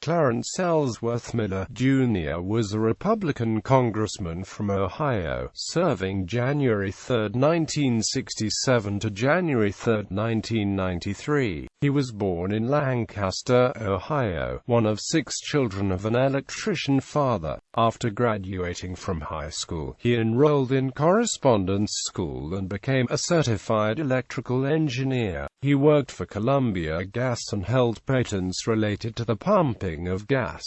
Clarence Ellsworth Miller, Jr. was a Republican congressman from Ohio, serving January 3, 1967 to January 3, 1993. He was born in Lancaster, Ohio, one of 6 children of an electrician father. After graduating from high school, he enrolled in correspondence school and became a certified electrical engineer. He worked for Columbia Gas and held patents related to the pumping of gas.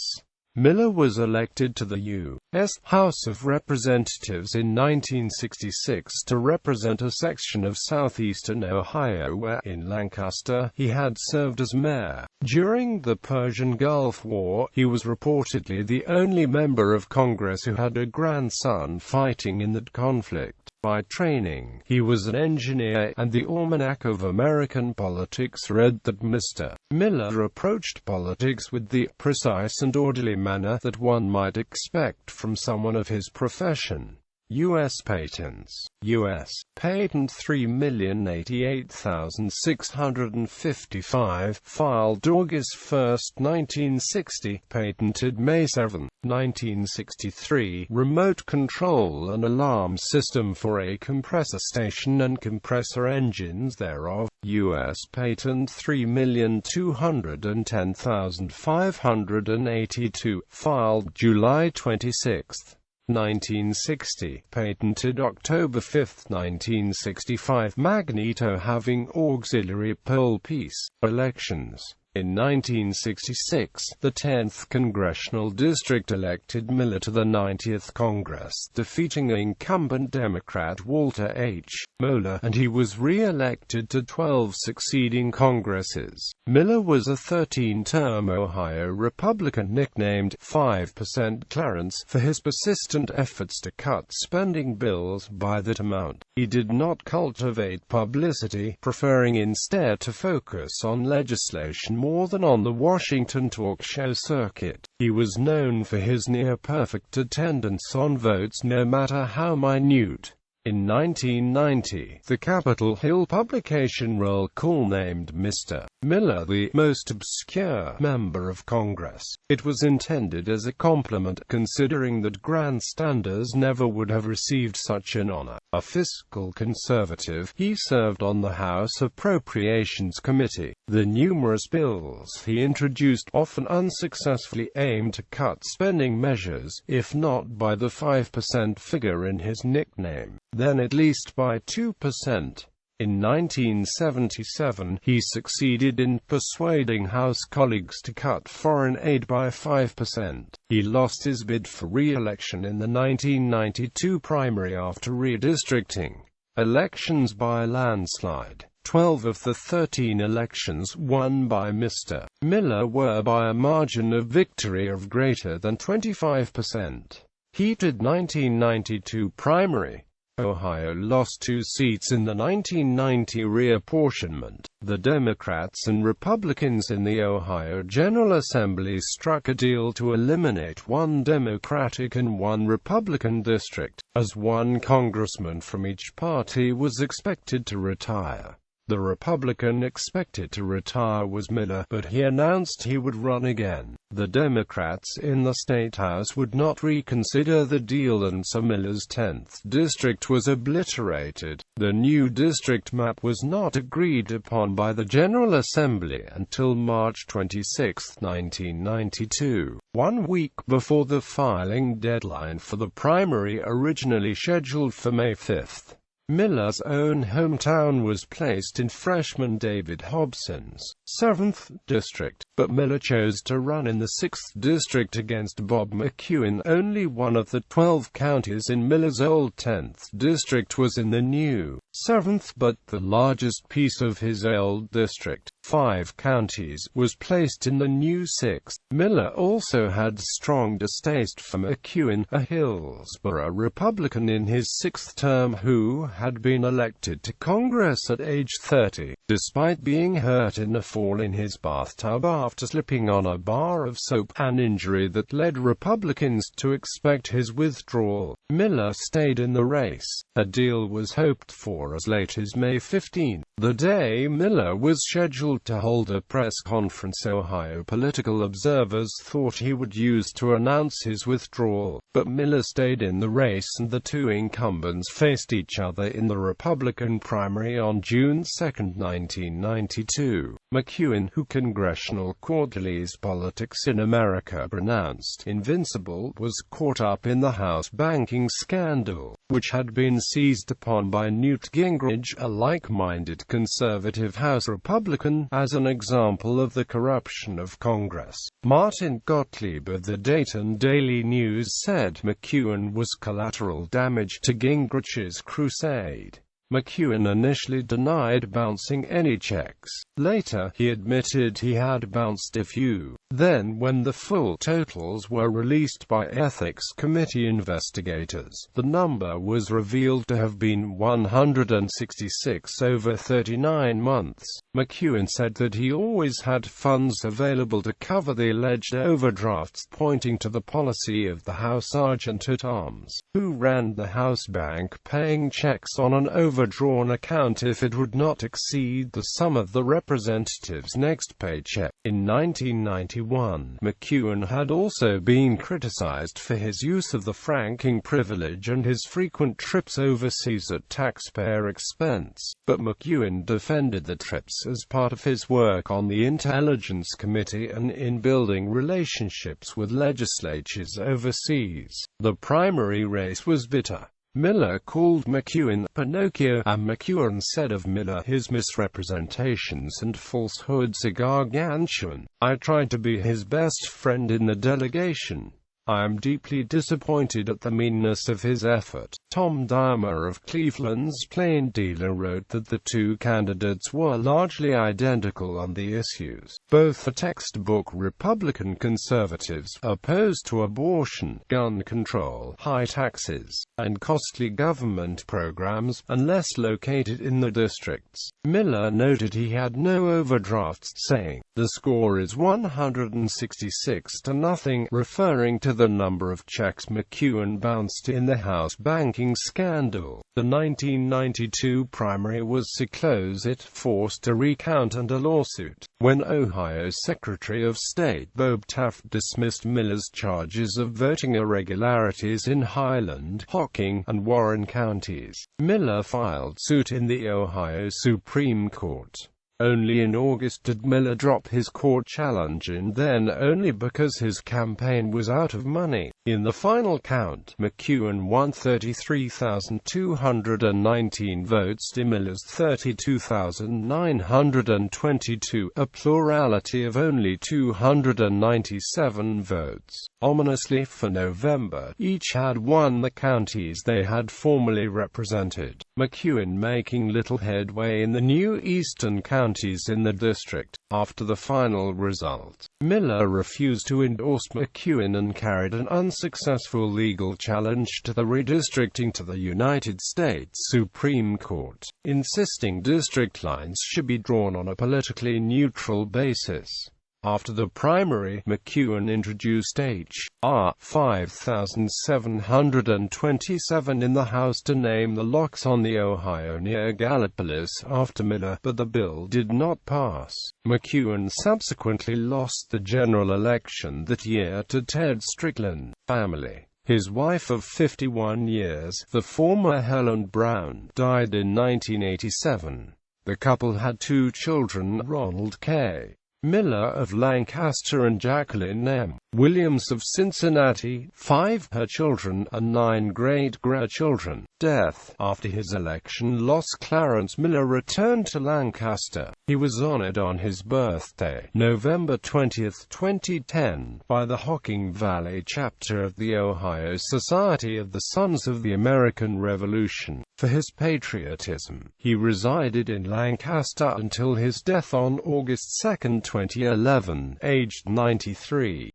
Miller was elected to the U.S. House of Representatives in 1966 to represent a section of southeastern Ohio where, in Lancaster, he had served as mayor. During the Persian Gulf War, he was reportedly the only member of Congress who had a grandson fighting in that conflict. By training, he was an engineer, and the Almanac of American Politics read that Mr. Miller approached politics with the precise and orderly manner that one might expect from someone of his profession. U.S. Patents. U.S. Patent 3,088,655, filed August 1, 1960, patented May 7, 1963, remote control and alarm system for a compressor station and compressor engines thereof. U.S. Patent 3,210,582, filed July 26, 1960, patented October 5, 1965, magneto having auxiliary pole piece. Elections. In 1966, the 10th Congressional District elected Miller to the 90th Congress, defeating incumbent Democrat Walter H. Moeller, and he was re-elected to 12 succeeding Congresses. Miller was a 13-term Ohio Republican nicknamed 5% Clarence for his persistent efforts to cut spending bills by that amount. He did not cultivate publicity, preferring instead to focus on legislation more than on the Washington talk show circuit. He was known for his near-perfect attendance on votes no matter how minute. In 1990, the Capitol Hill publication Roll Call named Mr. Miller the most obscure member of Congress. It was intended as a compliment, considering that grandstanders never would have received such an honor. A fiscal conservative, he served on the House Appropriations Committee. The numerous bills he introduced often unsuccessfully aimed to cut spending measures, if not by the 5% figure in his nickname, then at least by 2%. In 1977, he succeeded in persuading House colleagues to cut foreign aid by 5%. He lost his bid for re-election in the 1992 primary after redistricting elections by a landslide. 12 of the 13 elections won by Mr. Miller were by a margin of victory of greater than 25%. Heated 1992 primary. Ohio lost 2 seats in the 1990 reapportionment. The Democrats and Republicans in the Ohio General Assembly struck a deal to eliminate 1 Democratic and 1 Republican district, as 1 congressman from each party was expected to retire. The Republican expected to retire was Miller, but he announced he would run again. The Democrats in the State House would not reconsider the deal, and so Miller's 10th district was obliterated. The new district map was not agreed upon by the General Assembly until March 26, 1992, 1 week before the filing deadline for the primary originally scheduled for May 5. Miller's own hometown was placed in freshman David Hobson's 7th district, but Miller chose to run in the 6th district against Bob McEwen. Only one of the 12 counties in Miller's old 10th district was in the new 7th, but the largest piece of his old district, 5 counties, was placed in the new 6th. Miller also had strong distaste for McEwen, a Hillsborough Republican in his 6th term who had been elected to Congress at age 30, despite being hurt in a fall in his bathtub after slipping on a bar of soap, an injury that led Republicans to expect his withdrawal. Miller stayed in the race. A deal was hoped for as late as May 15, the day Miller was scheduled to hold a press conference Ohio political observers thought he would use to announce his withdrawal. But Miller stayed in the race and the two incumbents faced each other in the Republican primary on June 2, 1992. McEwen, who Congressional Quarterly's Politics in America pronounced invincible, was caught up in the House banking scandal, which had been seized upon by Newt Gingrich, a like-minded conservative House Republican, as an example of the corruption of Congress. Martin Gottlieb of the Dayton Daily News said McEwen was collateral damage to Gingrich's crusade. McEwen initially denied bouncing any checks. Later, he admitted he had bounced a few. Then, when the full totals were released by Ethics Committee investigators, the number was revealed to have been 166 over 39 months. McEwen said that he always had funds available to cover the alleged overdrafts, pointing to the policy of the House Sergeant-at-Arms, who ran the House bank, paying checks on an overdrawn account if it would not exceed the sum of the representative's next paycheck. In 1991, McEwen had also been criticized for his use of the franking privilege and his frequent trips overseas at taxpayer expense, but McEwen defended the trips as part of his work on the Intelligence Committee and in building relationships with legislatures overseas. The primary race was bitter. Miller called McEwen Pinocchio, and McEwen said of Miller, his misrepresentations and falsehoods are gargantuan. I tried to be his best friend in the delegation. I am deeply disappointed at the meanness of his effort. Tom Dahmer of Cleveland's Plain Dealer wrote that the two candidates were largely identical on the issues. Both are textbook Republican conservatives, opposed to abortion, gun control, high taxes, and costly government programs, unless located in the districts. Miller noted he had no overdrafts, saying, "The score is 166 to nothing, referring to the number of checks McEwen bounced in the House banking scandal. The 1992 primary was so close it forced a recount and a lawsuit. When Ohio Secretary of State Bob Taft dismissed Miller's charges of voting irregularities in Highland, Hocking, and Warren counties, Miller filed suit in the Ohio Supreme Court. Only in August did Miller drop his court challenge, and then only because his campaign was out of money. In the final count, McEwen won 33,219 votes to Miller's 32,922, a plurality of only 297 votes. Ominously for November, each had won the counties they had formerly represented, McEwen making little headway in the new eastern counties in the district. After the final result, Miller refused to endorse McEwen and carried an unsuccessful legal challenge to the redistricting to the United States Supreme Court, insisting district lines should be drawn on a politically neutral basis. After the primary, McEwen introduced H.R. 5727 in the House to name the locks on the Ohio near Gallipolis after Miller, but the bill did not pass. McEwen subsequently lost the general election that year to Ted Strickland. Family. His wife of 51 years, the former Helen Brown, died in 1987. The couple had two children, Ronald K. Miller of Lancaster and Jacqueline M. Williams of Cincinnati, 5 her children, and 9 great-grandchildren. Death. After his election loss, Clarence Miller returned to Lancaster. He was honored on his birthday, November 20, 2010, by the Hocking Valley chapter of the Ohio Society of the Sons of the American Revolution. For his patriotism, he resided in Lancaster until his death on August 2, 2011, aged 93.